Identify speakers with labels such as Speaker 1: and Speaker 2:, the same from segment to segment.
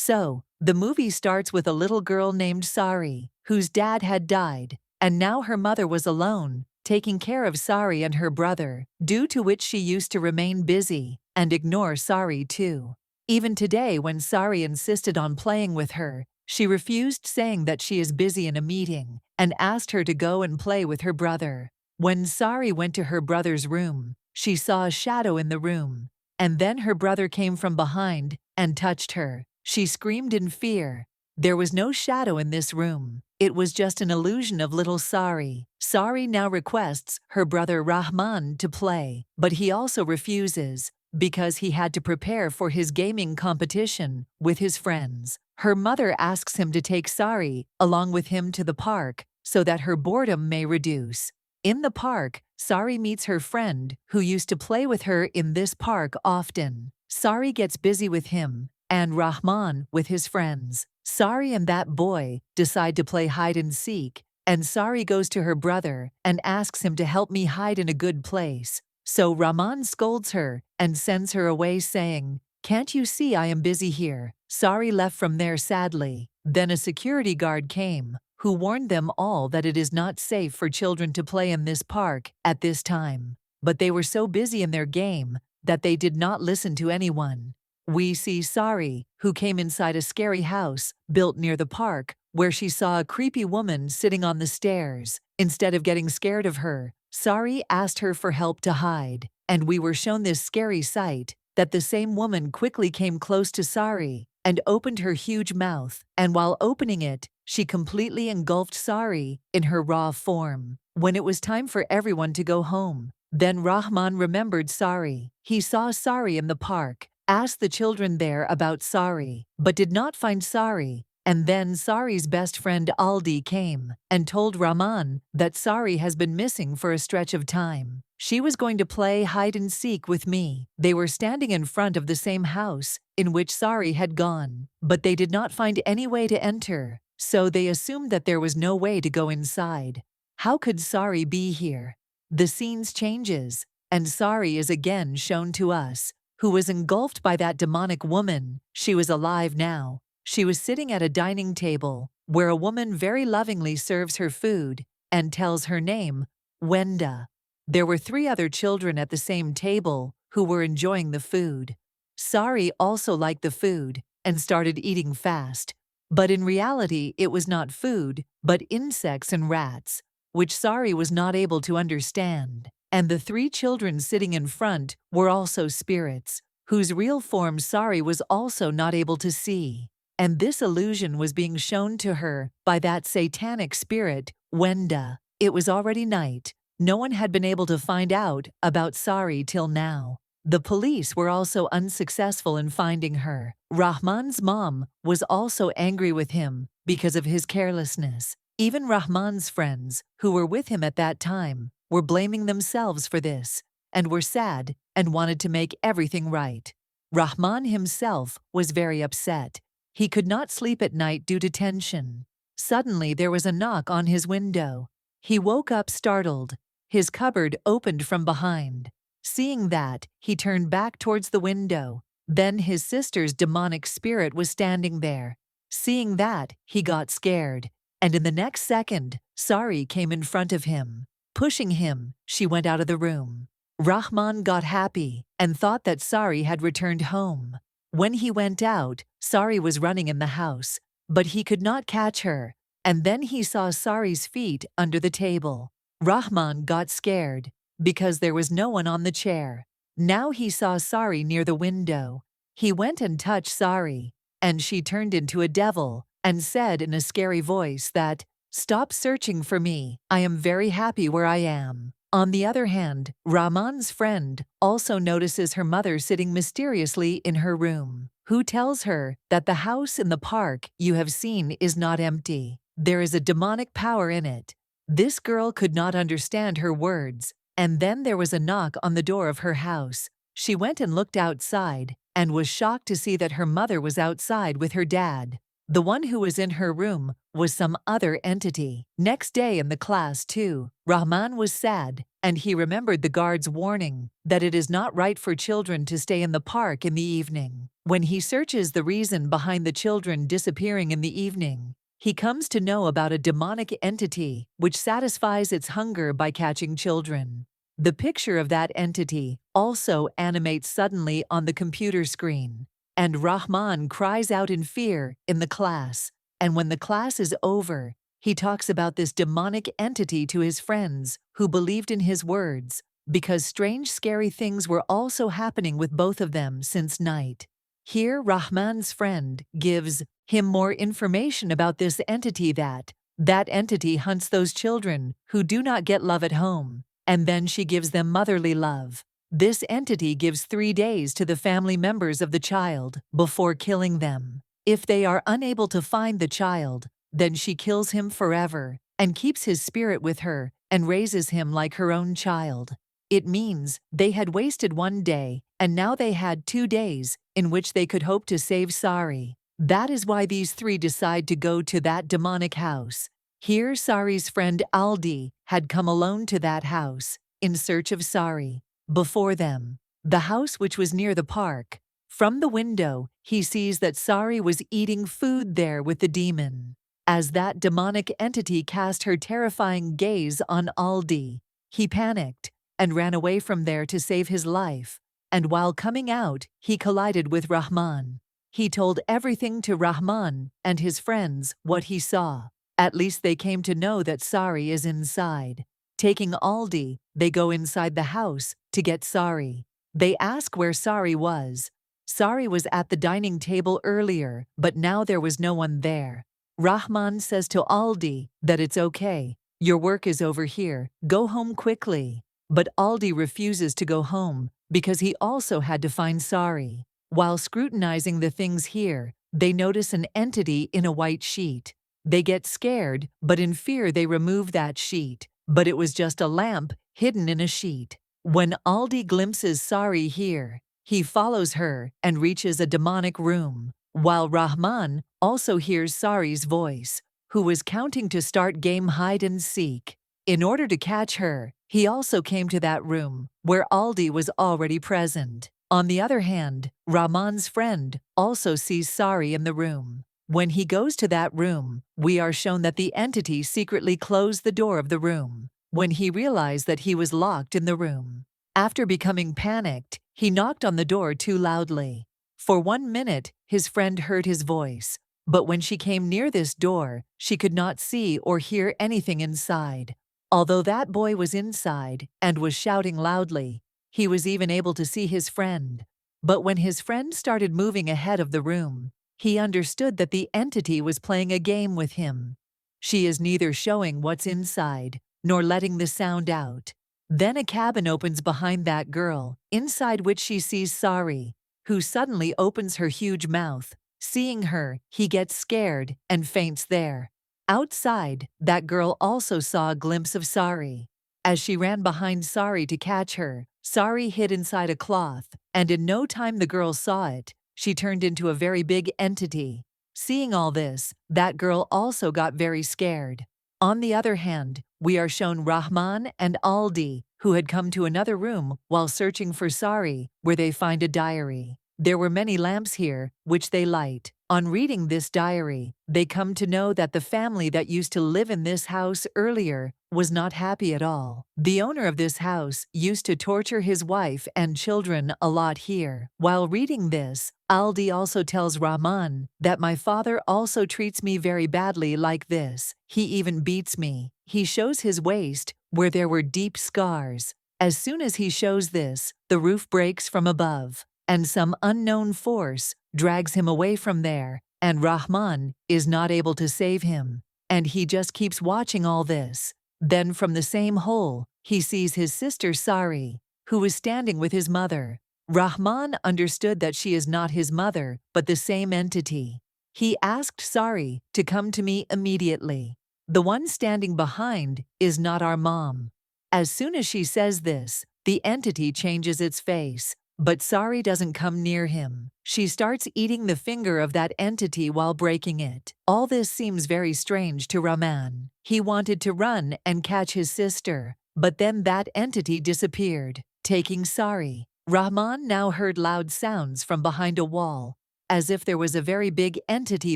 Speaker 1: So, the movie starts with a little girl named Sari, whose dad had died, and now her mother was alone, taking care of Sari and her brother, due to which she used to remain busy and ignore Sari too. Even today, when Sari insisted on playing with her, she refused, saying that she is busy in a meeting, and asked her to go and play with her brother. When Sari went to her brother's room, she saw a shadow in the room, and then her brother came from behind and touched her. She screamed in fear. There was no shadow in this room. It was just an illusion of little Sari. Sari now requests her brother Rahman to play, but he also refuses because he had to prepare for his gaming competition with his friends. Her mother asks him to take Sari along with him to the park so that her boredom may reduce. In the park, Sari meets her friend who used to play with her in this park often. Sari gets busy with him, and Rahman with his friends. Sari and that boy decide to play hide and seek, and Sari goes to her brother and asks him to help me hide in a good place. So Rahman scolds her and sends her away, saying, "Can't you see I am busy here?" Sari left from there sadly. Then a security guard came, who warned them all that it is not safe for children to play in this park at this time. But they were so busy in their game that they did not listen to anyone. We see Sari, who came inside a scary house built near the park, where she saw a creepy woman sitting on the stairs. Instead of getting scared of her, Sari asked her for help to hide, and we were shown this scary sight, that the same woman quickly came close to Sari and opened her huge mouth, and while opening it, she completely engulfed Sari in her raw form. When it was time for everyone to go home, then Rahman remembered Sari. He saw Sari in the park, asked the children there about Sari, but did not find Sari. And then Sari's best friend Aldi came and told Rahman that Sari has been missing for a stretch of time. She was going to play hide and seek with me. They were standing in front of the same house in which Sari had gone, but they did not find any way to enter, so they assumed that there was no way to go inside. How could Sari be here? The scenes changes, and Sari is again shown to us, who was engulfed by that demonic woman. She was alive now. She was sitting at a dining table, where a woman very lovingly serves her food and tells her name, Wenda. There were 3 other children at the same table who were enjoying the food. Sari also liked the food and started eating fast, but in reality it was not food, but insects and rats, which Sari was not able to understand. And the 3 children sitting in front were also spirits, whose real form Sari was also not able to see. And this illusion was being shown to her by that satanic spirit, Wenda. It was already night. No one had been able to find out about Sari till now. The police were also unsuccessful in finding her. Rahman's mom was also angry with him because of his carelessness. Even Rahman's friends, who were with him at that time, were blaming themselves for this, and were sad and wanted to make everything right. Rahman himself was very upset. He could not sleep at night due to tension. Suddenly there was a knock on his window. He woke up startled. His cupboard opened from behind. Seeing that, he turned back towards the window. Then his sister's demonic spirit was standing there. Seeing that, he got scared, and in the next second, Sari came in front of him. Pushing him, she went out of the room. Rahman got happy and thought that Sari had returned home. When he went out, Sari was running in the house, but he could not catch her, and then he saw Sari's feet under the table. Rahman got scared because there was no one on the chair. Now he saw Sari near the window. He went and touched Sari, and she turned into a devil and said in a scary voice that, "Stop searching for me. I am very happy where I am." On the other hand, Rahman's friend also notices her mother sitting mysteriously in her room, who tells her that the house in the park you have seen is not empty. There is a demonic power in it. This girl could not understand her words, and then there was a knock on the door of her house. She went and looked outside, and was shocked to see that her mother was outside with her dad. The one who was in her room was some other entity. Next day in the class too, Rahman was sad, and he remembered the guard's warning that it is not right for children to stay in the park in the evening. When he searches the reason behind the children disappearing in the evening, he comes to know about a demonic entity which satisfies its hunger by catching children. The picture of that entity also animates suddenly on the computer screen, and Rahman cries out in fear in the class. And when the class is over, he talks about this demonic entity to his friends who believed in his words, because strange scary things were also happening with both of them since night. Here Rahman's friend gives him more information about this entity that entity hunts those children who do not get love at home, and then she gives them motherly love. This entity gives 3 days to the family members of the child before killing them. If they are unable to find the child, then she kills him forever and keeps his spirit with her and raises him like her own child. It means they had wasted 1 day, and now they had 2 days in which they could hope to save Sari. That is why these 3 decide to go to that demonic house. Here Sari's friend Aldi had come alone to that house in search of Sari. Before them, the house which was near the park. From the window, he sees that Sari was eating food there with the demon. As that demonic entity cast her terrifying gaze on Aldi, he panicked and ran away from there to save his life. And while coming out, he collided with Rahman. He told everything to Rahman and his friends what he saw. At least they came to know that Sari is inside. Taking Aldi, they go inside the house to get Sari. They ask where Sari was. Sari was at the dining table earlier, but now there was no one there. Rahman says to Aldi that it's okay. Your work is over here. Go home quickly. But Aldi refuses to go home because he also had to find Sari. While scrutinizing the things here, they notice an entity in a white sheet. They get scared, but in fear they remove that sheet. But it was just a lamp hidden in a sheet. When Aldi glimpses Sari here, he follows her and reaches a demonic room, while Rahman also hears Sari's voice, who was counting to start game hide and seek. In order to catch her, he also came to that room, where Aldi was already present. On the other hand, Rahman's friend also sees Sari in the room. When he goes to that room, we are shown that the entity secretly closed the door of the room when he realized that he was locked in the room. After becoming panicked, he knocked on the door too loudly. For 1 minute, his friend heard his voice, but when she came near this door, she could not see or hear anything inside. Although that boy was inside and was shouting loudly, he was even able to see his friend. But when his friend started moving ahead of the room, he understood that the entity was playing a game with him. She is neither showing what's inside nor letting the sound out. Then a cabin opens behind that girl, inside which she sees Sari, who suddenly opens her huge mouth. Seeing her, he gets scared and faints there. Outside, that girl also saw a glimpse of Sari. As she ran behind Sari to catch her, Sari hid inside a cloth, and in no time the girl saw it. She turned into a very big entity. Seeing all this, that girl also got very scared. On the other hand, we are shown Rahman and Aldi, who had come to another room while searching for Sari, where they find a diary. There were many lamps here, which they light. On reading this diary, they come to know that the family that used to live in this house earlier was not happy at all. The owner of this house used to torture his wife and children a lot here. While reading this, Aldi also tells Rahman that my father also treats me very badly like this. He even beats me. He shows his waist, where there were deep scars. As soon as he shows this, the roof breaks from above, and some unknown force drags him away from there, and Rahman is not able to save him, and he just keeps watching all this. Then from the same hole, he sees his sister Sari, who is standing with his mother. Rahman understood that she is not his mother, but the same entity. He asked Sari to come to me immediately. The one standing behind is not our mom. As soon as she says this, the entity changes its face. But Sari doesn't come near him. She starts eating the finger of that entity while breaking it. All this seems very strange to Rahman. He wanted to run and catch his sister, but then that entity disappeared, taking Sari. Rahman now heard loud sounds from behind a wall, as if there was a very big entity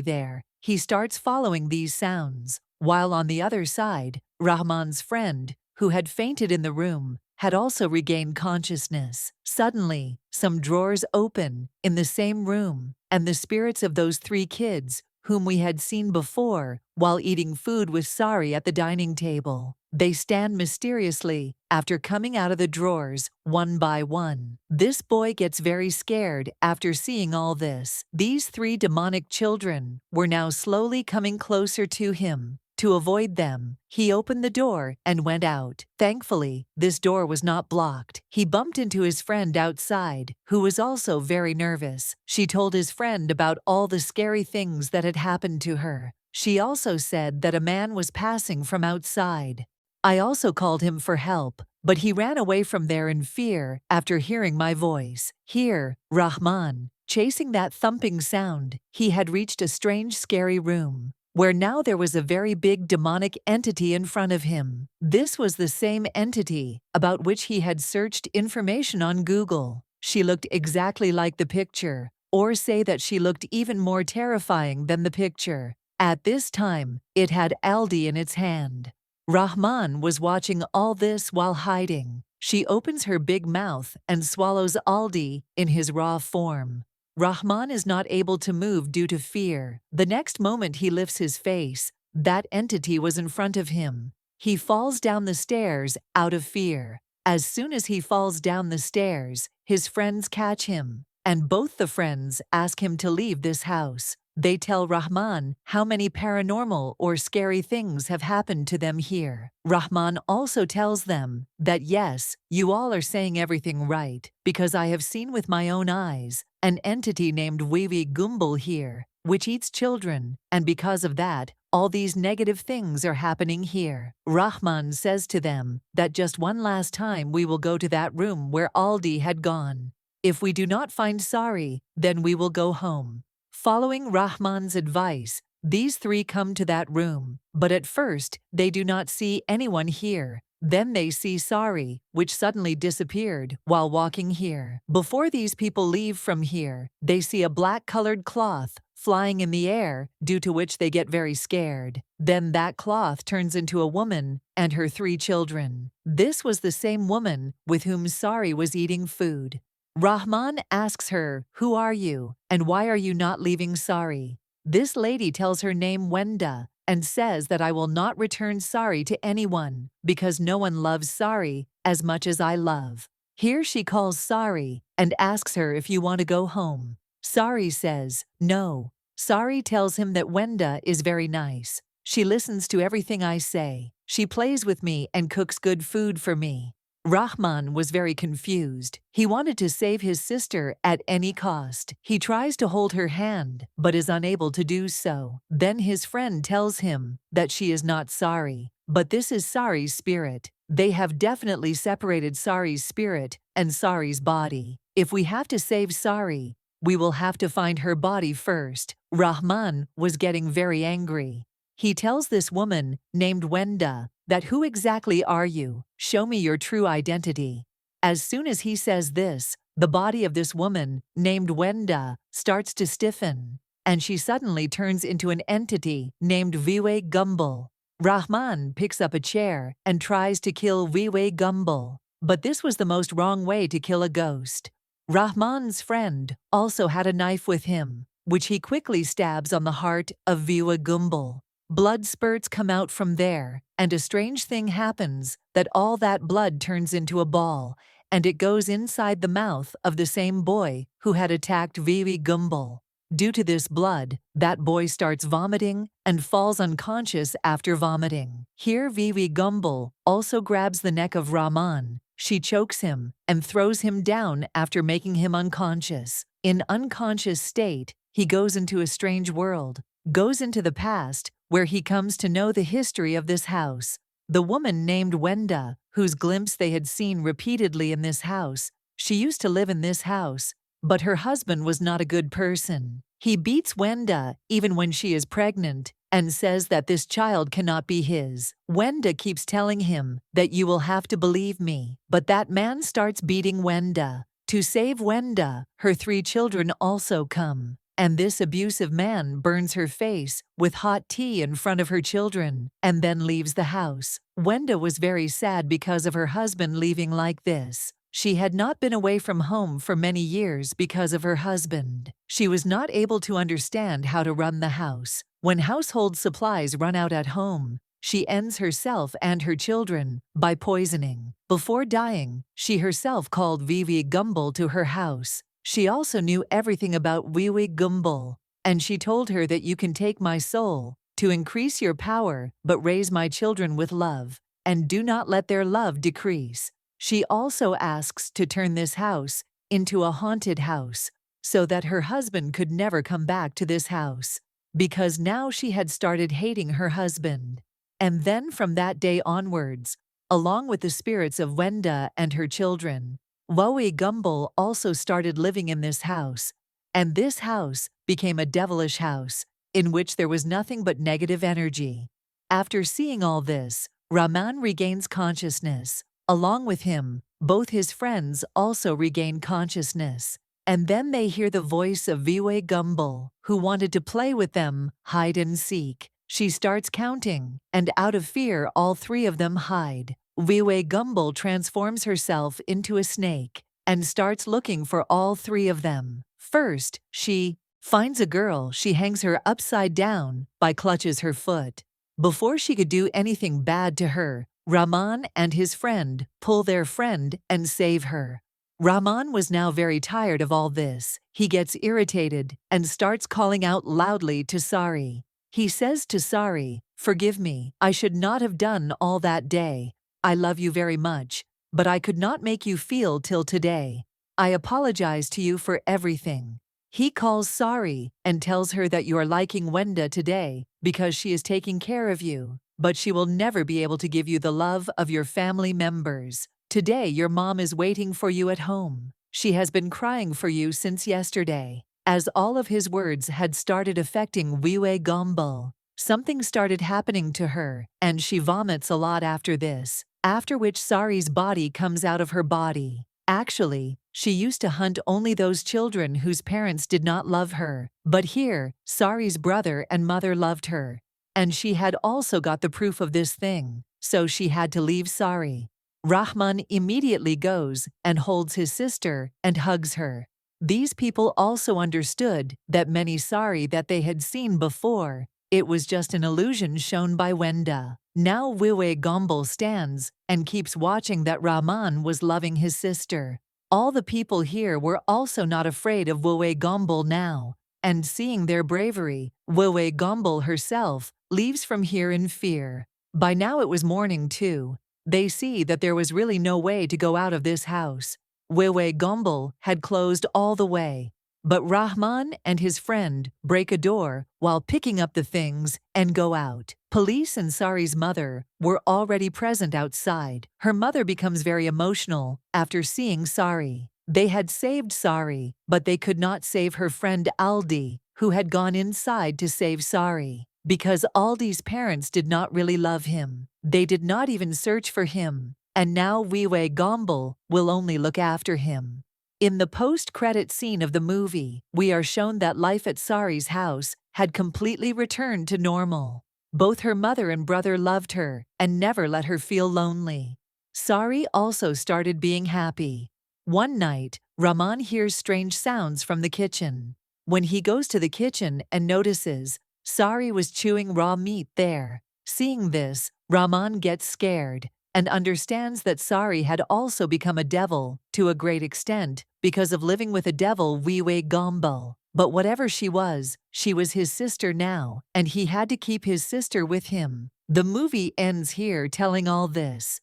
Speaker 1: there. He starts following these sounds, while on the other side, Rahman's friend, who had fainted in the room, had also regained consciousness. Suddenly, some drawers open in the same room, and the spirits of those 3 kids, whom we had seen before while eating food with Sari at the dining table, they stand mysteriously after coming out of the drawers one by one. This boy gets very scared after seeing all this. These 3 demonic children were now slowly coming closer to him. To avoid them, he opened the door and went out. Thankfully, this door was not blocked. He bumped into his friend outside, who was also very nervous. She told his friend about all the scary things that had happened to her. She also said that a man was passing from outside. I also called him for help, but he ran away from there in fear after hearing my voice. Here, Rahman, chasing that thumping sound, he had reached a strange, scary room, where now there was a very big demonic entity in front of him. This was the same entity about which he had searched information on Google. She looked exactly like the picture, or say that she looked even more terrifying than the picture. At this time, it had Aldi in its hand. Rahman was watching all this while hiding. She opens her big mouth and swallows Aldi in his raw form. Rahman is not able to move due to fear. The next moment he lifts his face, that entity was in front of him. He falls down the stairs out of fear. As soon as he falls down the stairs, his friends catch him, and both the friends ask him to leave this house. They tell Rahman how many paranormal or scary things have happened to them here. Rahman also tells them that yes, you all are saying everything right, because I have seen with my own eyes an entity named Wewe Gombel here, which eats children, and because of that, all these negative things are happening here. Rahman says to them that just one last time we will go to that room where Aldi had gone. If we do not find Sari, then we will go home. Following Rahman's advice, these 3 come to that room, but at first, they do not see anyone here. Then they see Sari, which suddenly disappeared while walking here. Before these people leave from here, they see a black-colored cloth flying in the air, due to which they get very scared. Then that cloth turns into a woman and her 3 children. This was the same woman with whom Sari was eating food. Rahman asks her, "Who are you, and why are you not leaving Sari?" This lady tells her name Wenda and says that I will not return Sari to anyone because no one loves Sari as much as I love. Here she calls Sari and asks her if you want to go home. Sari says, no. Sari tells him that Wenda is very nice. She listens to everything I say. She plays with me and cooks good food for me. Rahman was very confused. He wanted to save his sister at any cost. He tries to hold her hand, but is unable to do so. Then his friend tells him that she is not Sari, but this is Sari's spirit. They have definitely separated Sari's spirit and Sari's body. If we have to save Sari, we will have to find her body first. Rahman was getting very angry. He tells this woman, named Wenda, that who exactly are you? Show me your true identity. As soon as he says this, the body of this woman, named Wenda, starts to stiffen, and she suddenly turns into an entity named Wewe Gombel. Rahman picks up a chair and tries to kill Wewe Gombel, but this was the most wrong way to kill a ghost. Rahman's friend also had a knife with him, which he quickly stabs on the heart of Wewe Gombel. Blood spurts come out from there, and a strange thing happens, that all that blood turns into a ball, and it goes inside the mouth of the same boy who had attacked Wewe Gombel. Due to this blood, that boy starts vomiting and falls unconscious after vomiting. Here Wewe Gombel also grabs the neck of Rahman. She chokes him and throws him down after making him unconscious. In unconscious state, he goes into a strange world, goes into the past, where he comes to know the history of this house. The woman named Wenda, whose glimpse they had seen repeatedly in this house, She used to live in this house, but her husband was not a good person. He beats Wenda even when she is pregnant and says that this child cannot be his. Wenda keeps telling him that you will have to believe me, but that man starts beating Wenda. To save Wenda, her 3 children also come, and this abusive man burns her face with hot tea in front of her children and then leaves the house. Wenda was very sad because of her husband leaving like this. She had not been away from home for many years because of her husband. She was not able to understand how to run the house. When household supplies run out at home, she ends herself and her children by poisoning. Before dying, she herself called Wewe Gombel to her house. She also knew everything about Wewe Gombel, and she told her that you can take my soul to increase your power, but raise my children with love, and do not let their love decrease. She also asks to turn this house into a haunted house so that her husband could never come back to this house, because now she had started hating her husband. And then from that day onwards, along with the spirits of Wenda and her children, Wewe Gombel also started living in this house, and this house became a devilish house in which there was nothing but negative energy. After seeing all this, Rahman regains consciousness. Along with him, both his friends also regain consciousness, and then they hear the voice of Wewe Gombel, who wanted to play with them, hide and seek. She starts counting, and out of fear all 3 of them hide. Wewe Gombel transforms herself into a snake and starts looking for all 3 of them. First, she finds a girl. She hangs her upside down by clutches her foot. Before she could do anything bad to her, Rahman and his friend pull their friend and save her. Rahman was now very tired of all this. He gets irritated and starts calling out loudly to Sari. He says to Sari, "Forgive me, I should not have done all that day. I love you very much, but I could not make you feel till today. I apologize to you for everything." He calls Sari and tells her that you are liking Wenda today because she is taking care of you, but she will never be able to give you the love of your family members. Today your mom is waiting for you at home. She has been crying for you since yesterday. As all of his words had started affecting Wewe Gombel, something started happening to her, and she vomits a lot after this, after which Sari's body comes out of her body. Actually, she used to hunt only those children whose parents did not love her, but here, Sari's brother and mother loved her, and she had also got the proof of this thing, so she had to leave Sari. Rahman immediately goes and holds his sister and hugs her. These people also understood that many Sari that they had seen before, it was just an illusion shown by Wenda. Now Wewe Gombel stands and keeps watching that Rahman was loving his sister. All the people here were also not afraid of Wewe Gombel now, and seeing their bravery, Wewe Gombel herself leaves from here in fear. By now it was morning too. They see that there was really no way to go out of this house. Wewe Gombel had closed all the way, but Rahman and his friend break a door while picking up the things and go out. Police and Sari's mother were already present outside. Her mother becomes very emotional after seeing Sari. They had saved Sari, but they could not save her friend Aldi, who had gone inside to save Sari, because Aldi's parents did not really love him. They did not even search for him, and now Wewe Gombel will only look after him. In the post-credit scene of the movie, we are shown that life at Sari's house had completely returned to normal. Both her mother and brother loved her and never let her feel lonely. Sari also started being happy. One night, Rahman hears strange sounds from the kitchen. When he goes to the kitchen and notices, Sari was chewing raw meat there. Seeing this, Rahman gets scared and understands that Sari had also become a devil to a great extent because of living with a devil, Wewe Gombel. But whatever she was his sister now, and he had to keep his sister with him. The movie ends here telling all this.